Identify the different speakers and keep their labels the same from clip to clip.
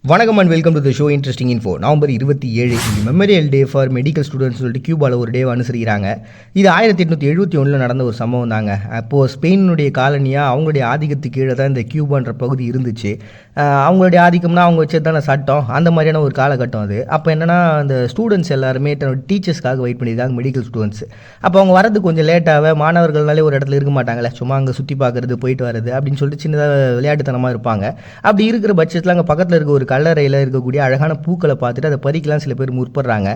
Speaker 1: வணக்கம் and welcome to the show interesting info. November 27 memorial day for medical students சொல்லிட்டு கியூபாவில் ஒரு டே அனுசரிக்கிறாங்க. இது 1871 நடந்த ஒரு சம்பவம் தாங்க. அப்போது ஸ்பெயினுடைய காலனியாக அவங்களுடைய ஆதிக்கத்துக்கு கீழே தான் இந்த கியூபான்ற பகுதி இருந்துச்சு. அவங்களுடைய ஆதிக்கம்னா அவங்க வச்சது தானே சட்டம், அந்த மாதிரியான ஒரு காலகட்டம் அது. அப்போ என்னென்னா அந்த ஸ்டூடெண்ட்ஸ் எல்லாருமே தன்னோட டீச்சர்ஸ்க்காக வெயிட் பண்ணியிருக்காங்க, மெடிக்கல் ஸ்டூடெண்ட்ஸ். அப்போ அவங்க வரது கொஞ்சம் லேட்டாக, மாணவர்கள்னாலே ஒரு இடத்துல இருக்க மாட்டாங்களே, சும்மா அங்கே சுற்றி பார்க்குறது போயிட்டு வரது அப்படின்னு சொல்லிட்டு சின்னதாக விளையாட்டுத்தனமாக இருப்பாங்க. அப்படி இருக்கிற பட்சத்தில் அங்கே பக்கத்தில் இருக்க ஒரு கல்லறையில் இருக்கக்கூடிய அழகான பூக்களை பார்த்துட்டு அதை பறிக்கலாம் சில பேர் முற்படுறாங்க.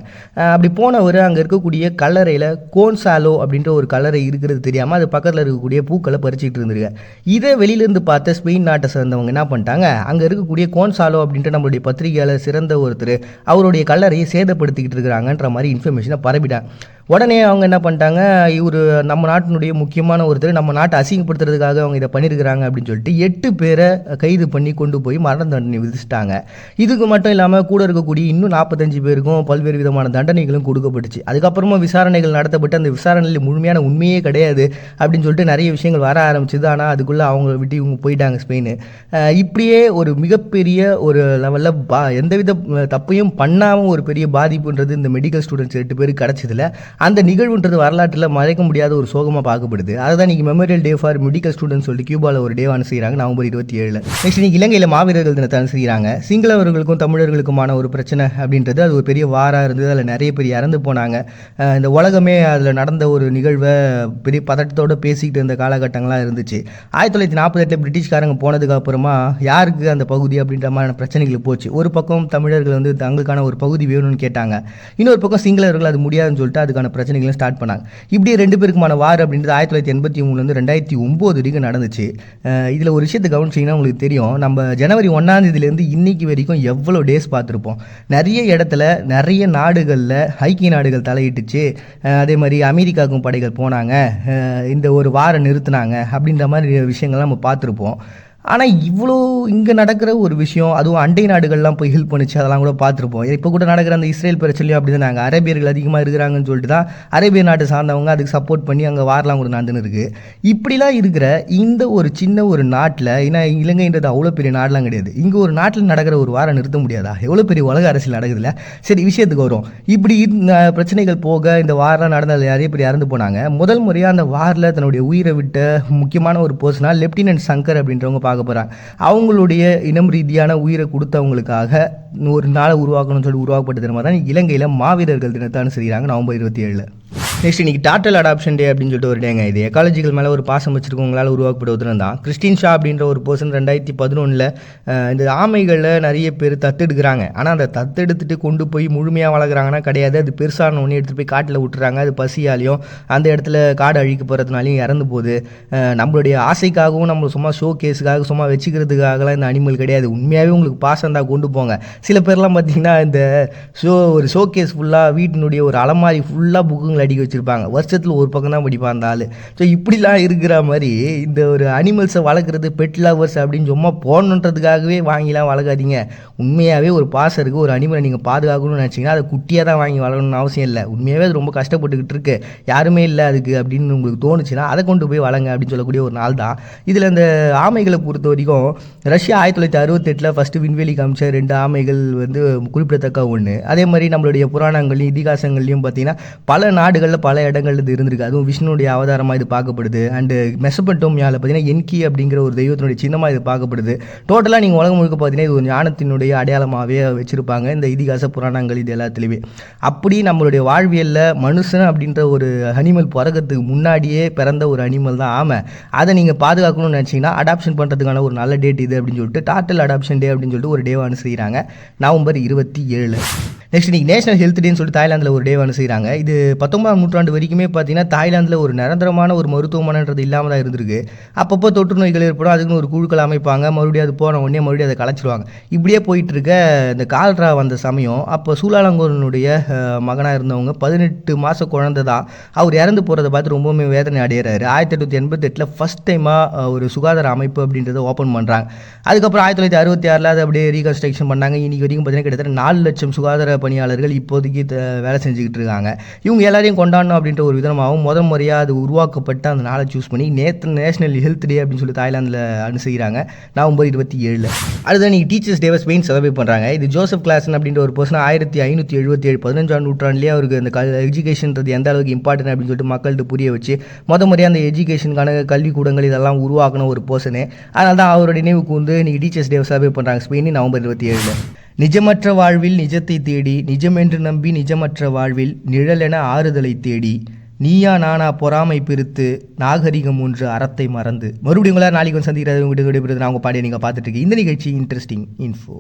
Speaker 1: அப்படி போனவர் அங்கே இருக்கக்கூடிய கல்லறையில் கோன்சாலோ அப்படின்ற ஒரு கல்லறை இருக்கிறது தெரியாமல் அது பக்கத்தில் இருக்கக்கூடிய பூக்களை பறிச்சுட்டு இருந்துருங்க. இதை வெளியிலேருந்து பார்த்த ஸ்பெயின் நாட்டை சேர்ந்தவங்க என்ன பண்ணிட்டாங்க, அங்கே இருக்கக்கூடிய கோன்சாலோ அப்படின்ற நம்மளுடைய பத்திரிகையாளர் சிறந்த ஒருத்தர் அவருடைய கல்லறையை சேதப்படுத்திக்கிட்டு இருக்கிறாங்கன்ற மாதிரி இன்ஃபர்மேஷனை பரப்பிட்டாங்க. உடனே அவங்க என்ன பண்ணிட்டாங்க, இவர் நம்ம நாட்டினுடைய முக்கியமான ஒருத்தர், நம்ம நாட்டை அசிங்கப்படுத்துறதுக்காக அவங்க இதை பண்ணியிருக்கிறாங்க அப்படின்னு சொல்லிட்டு 8 பேரை கைது பண்ணி கொண்டு போய் மரண தண்டனை விதிச்சிட்டாங்க. இதுக்கு மட்டும் இல்லாமல் கூட இருக்கக்கூடிய இன்னும் 45 பேருக்கும் பல்வேறு விதமான தண்டனைகளும் கொடுக்கப்பட்டுச்சு. அதுக்கப்புறமா விசாரணைகள் நடத்தப்பட்டு அந்த விசாரணையில் முழுமையான உண்மையே கிடையாது அப்படின்னு சொல்லிட்டு நிறைய விஷயங்கள் வர ஆரம்பிச்சுது. ஆனால் அதுக்குள்ளே அவங்கள விட்டு இவங்க போயிட்டாங்க ஸ்பெயின். இப்படியே ஒரு மிகப்பெரிய ஒரு லெவலில் எந்தவித தப்பையும் பண்ணாமல் ஒரு பெரிய பாதிப்புன்றது இந்த மெடிக்கல் ஸ்டூடெண்ட்ஸ் 8 பேருக்கு கிடச்சதில்ல. அந்த நிகழ்வுன்றது வரலாற்றில் மறைக்க முடியாத ஒரு சோகமாக பார்க்கப்படுது. அதுதான் இன்றைக்கி memorial day for medical students சொல்லிட்டு கியூபாவில் ஒரு டே அனுசரிக்கிறாங்க நவம்பர் 27. நெக்ஸ்ட் இன்றைக்கி இலங்கையில் மாவீரர்கள் தினத்தை அனுசரிக்கிறாங்க. சிங்களவர்களுக்கும் தமிழர்களுக்குமான ஒரு பிரச்சனை அப்படின்றது அது ஒரு பெரிய வாராக இருந்தது. அதில் நிறைய பேர் இறந்து போனாங்க. இந்த உலகமே அதில் நடந்த ஒரு நிகழ்வை பெரிய பதட்டத்தோடு பேசிக்கிட்டு இருந்த காலகட்டங்களாக இருந்துச்சு. 1948 பிரிட்டிஷ்காரங்க போனதுக்கு அப்புறமா யாருக்கு அந்த பகுதி அப்படின்ற மாதிரியான பிரச்சனைகள் போச்சு. ஒரு பக்கம் தமிழர்கள் வந்து தங்களுக்கான ஒரு பகுதி வேணும்னு கேட்டாங்க, இன்னொரு பக்கம் சிங்களவர்கள் அது முடியாதுன்னு சொல்லிட்டு அதுக்கான பிரச்சனைகளும் ஸ்டார்ட் பண்ணாங்க. இப்படியே 2 பேருக்குமான வார் அப்படின்றது 1983 2009 வரைக்கும் நடந்துச்சு. இதில் ஒரு விஷயத்தை கவனிச்சிங்கன்னா உங்களுக்கு தெரியும், நம்ம ஜனவரி 1 இன்னைக்கு வரைக்கும் எவ்வளோ டேஸ் பார்த்துருப்போம். நிறைய இடத்துல நிறைய நாடுகளில் ஐக்கிய நாடுகள் தலையிட்டுச்சு. அதே மாதிரி அமெரிக்காவுக்கும் படைகள் போனாங்க, இந்த ஒரு வாரம் நிறுத்தினாங்க அப்படின்ற மாதிரி விஷயங்கள்லாம் நம்ம பார்த்துருப்போம். ஆனால் இவ்வளோ இங்கே நடக்கிற ஒரு விஷயம், அதுவும் அண்டை நாடுகள்லாம் போய் ஹெல்ப் பண்ணிச்சு, அதெல்லாம் கூட பார்த்துருப்போம். இப்போ கூட நடக்கிற அந்த இஸ்ரேல் பிரச்சனையும் அப்படி தான், நாங்கள் அரேபியர்கள் அதிகமாக இருக்கிறாங்கன்னு சொல்லிட்டு தான் அரேபிய நாட்டை சார்ந்தவங்க அதுக்கு சப்போர்ட் பண்ணி அங்கே வாரலாம் கூட நடந்துன்னு இருக்குது. இப்படிலாம் இருக்கிற இந்த ஒரு சின்ன ஒரு நாட்டில், ஏன்னா இலங்கைன்றது அவ்வளோ பெரிய நாடெலாம் கிடையாது, இங்கே ஒரு நாட்டில் நடக்கிற ஒரு வாரம் நிறுத்த முடியாதா? எவ்வளோ பெரிய உலக அரசியல் நடக்குதுல்ல. சரி, விஷயத்துக்கு வரும். இப்படி பிரச்சனைகள் போக இந்த வாரெலாம் நடந்ததில் நிறைய பேர் இறந்து போனாங்க. முதல் முறையாக அந்த வாரில் தன்னுடைய உயிரை விட்ட முக்கியமான ஒரு பர்சனாக லெப்டினன்ட் சங்கர் அப்படின்றவங்க பார்க்க போகிறாங்க. அவங்களுடைய இனம் ரீதியான உயிரை கொடுத்தவங்களுக்காக ஒரு நாளை உருவாக்கணும்னு சொல்லி உருவாக்கப்பட்ட தினமாக தான் இலங்கையில் மாவீரர்கள் தினத்தை அனுசரிக்கிறாங்க நவம்பர் 27. நெக்ஸ்ட் இன்றைக்கி டாட்டல் அடாப்ஷன் டே அப்படின்னு சொல்லிட்டு ஒரு டேங்க. இது எக்காலஜிக்கல் மேலே ஒரு பாசம் வச்சுருக்கவங்களால் உருவாக்கப்பட்ட ஒரு தினம் தான். கிறிஸ்டின் ஷா அப்படின்ற ஒரு பர்சன் 2011 இந்த ஆமைகளில் நிறைய பேர் தத்தெடுக்கிறாங்க. ஆனால் அந்த தத்தெடுத்துட்டு கொண்டு போய் முழுமையாக வளர்க்குறாங்கன்னா கிடையாது, அது பெருசான ஒன்று எடுத்துகிட்டு போய் காட்டில் விட்டுறாங்க. அது பசியாலையும் அந்த இடத்துல காடு அழிக்க போகிறதுனாலையும் இறந்து போகுது. நம்மளுடைய ஆசைக்காகவும் நம்ம சும்மா ஷோ கேஸுக்காக சும்மா வச்சுக்கிறதுக்காகலாம் இந்த அனிமல் கிடையாது. உண்மையாகவே உங்களுக்கு பாசம் தான் கொண்டு போங்க. சில பேர்லாம் பார்த்திங்கன்னா இந்த ஒரு ஷோ கேஸ் ஃபுல்லாக வீட்டினுடைய ஒரு அலமாரி ஃபுல்லாக புக்குங்களை அடிக்க வச்சுருப்பாங்க. வருஷத்தில் ஒரு பக்கம் தான் படிப்பான் அந்த ஆள். ஸோ இப்படிலாம் இருக்கிற மாதிரி இந்த ஒரு அனிமல்ஸை வளர்க்குறது, பெட் லவர்ஸ் அப்படின்னு சும்மா போடணுன்றதுக்காகவே வாங்கிலாம் வளர்க்காதீங்க. உண்மையாகவே ஒரு பாசம் இருக்குது, ஒரு அனிமலை நீங்கள் பாதுகாக்கணும்னு நினச்சிங்கன்னா அதை குட்டியாக தான் வாங்கி வளரணும்னு அவசியம் இல்லை. உண்மையாகவே அது ரொம்ப கஷ்டப்பட்டுக்கிட்டு இருக்கு, யாருமே இல்லை அதுக்கு அப்படின்னு உங்களுக்கு தோணுச்சுன்னா அதை கொண்டு போய் வளங்க அப்படின்னு சொல்லக்கூடிய ஒரு நாள் தான். இதில் இந்த ஆமைகளை பொறுத்த வரைக்கும் ரஷ்யா 1968 ஃபஸ்ட்டு விண்வெளி காமிச்ச 2 ஆமைகள் வந்து குறிப்பிடத்தக்க ஒன்று. அதே மாதிரி நம்மளுடைய புராணங்கள்லையும் இதிகாசங்கள்லையும் பார்த்தீங்கன்னா பல நாடுகளில் பல இடங்கள் இது இருந்திருக்கு. அதுவும் விஷ்ணுடைய அவதாரமாக இது பார்க்கப்படுது. அண்டு மெசபட்டோமியாவில் பார்த்தீங்கன்னா என்கி அப்படிங்கிற ஒரு தெய்வத்தினுடைய சின்னமாக இது பார்க்கப்படுது. டோட்டலாக நீங்கள் உலகம் முழுக்க பார்த்தீங்கன்னா இது ஒரு ஞானத்தினுடைய அடையாளமாகவே வச்சுருப்பாங்க இந்த இதிகாச புராணங்கள் இது எல்லாத்துலேயுமே. அப்படி நம்மளுடைய வாழ்வியலில் மனுஷன் அப்படின்ற ஒரு அனிமல் பிறக்கிறதுக்கு முன்னாடியே பிறந்த ஒரு அனிமல் தான் ஆமை. அதை நீங்கள் பாதுகாக்கணும்னு நினச்சிங்கன்னா அடாப்ஷன் பண்ணுறதுக்கான ஒரு நல்ல டேட் இது அப்படின்னு சொல்லிட்டு டாட்டல் அடாப்ஷன் டே அப்படின்னு சொல்லிட்டு ஒரு டேவை அனுசரிக்கிறாங்க நவம்பர் 27. நெக்ஸ்ட் இன்றைக்கி நேஷனல் ஹெல்த் டேன்னு சொல்லிட்டு தாய்லாந்தில் ஒரு டே அனுசரிக்கிறாங்க. இது 19ஆம் நூற்றாண்டு வரைக்குமே பார்த்தீங்கன்னா தாய்லாந்தில் ஒரு நிரந்தரமான ஒரு மருத்துவமனைன்றது இல்லாமல் தான் இருந்திருக்கு. அப்பப்போ தொற்று நோய்கள் ஏற்படும், அதுக்குன்னு ஒரு குழுக்கள் அமைப்பாங்க, மறுபடியும் அது போன உடனே மறுபடியும் அதை கலைச்சிடுவாங்க. இப்படியே போயிட்டுருக்க இந்த கால்ரா வந்த சமயம் அப்போ சூலாலங்கோனுடைய மகனாக இருந்தவங்க 18 மாத குழந்தை தான், அவர் இறந்து போகிறத பார்த்து ரொம்பவுமே வேதனை அடைகிறாரு. 1888 ஃபஸ்ட் டைமாக ஒரு சுகாதார அமைப்பு அப்படின்றத ஓப்பன் பண்ணுறாங்க. அதுக்கப்புறம் 1966 அதை அப்படியே ரீகன்ஸ்ட்ரக்ஷன் பண்ணாங்க. இன்றைக்கி வரைக்கும் பார்த்தீங்கன்னா கிட்டத்தட்ட 4 லட்சம் சுகாதார பணியாளர்கள் இப்போதைக்கு வேலை செஞ்சுக்கிட்டு இருக்காங்க. இவங்க எல்லாரையும் கொண்டாடணும் அப்படின்ற ஒரு விதமாகவும் முறையாக அது உருவாக்கப்பட்ட அந்த நாளை சூஸ் பண்ணி நேஷனல் ஹெல்த் டே அப்படின்னு சொல்லி தாய்லாந்தில் அனுசரிக்கிறாங்க நவம்பர் 27. அடுத்த நீங்கள் டீச்சர்ஸ் டேவை ஸ்பெயின் செலிப்ரேட் பண்ணுறாங்க. இது ஜோசப் கிளாசன் அப்படின்ற ஒரு பர்சன் 1577 15ஆம் நூற்றாண்டுலேயே அவருக்கு அந்த எஜுகேஷன்றது எந்த அளவுக்கு இம்பார்ட்டன்ட் அப்படின்னு சொல்லிட்டு மக்கள்கிட்ட புரிய வச்சு முறையாக அந்த எஜுகேஷனுக்கான கல்விக்கூடங்கள் இதெல்லாம் உருவாக்கின ஒரு பர்சனு. அதனால தான் அவரோட நினைவுக்கு வந்து இன்றைக்கி டீச்சர்ஸ் டே செலிப்ரேட் பண்ணுறாங்க ஸ்பெயின் நவம்பர் 27. நிஜமற்ற வாழ்வில் நிஜத்தை தேடி, நிஜமென்று நம்பி நிஜமற்ற வாழ்வில் நிழலென ஆறுதலை தேடி, நீயா நானா பொறாமை பிரித்து நாகரிகம் ஒன்று அறத்தை மறந்து. மறுபடியும் நாளைக்கு வந்து சந்திக்கிறது உங்கள்கிட்ட விடைபெறுது. நான் உங்கள் பாடியை நீங்கள் பார்த்துட்டு இருக்கீங்க. இந்த நிகழ்ச்சி இன்ட்ரெஸ்டிங் இன்ஃபோ.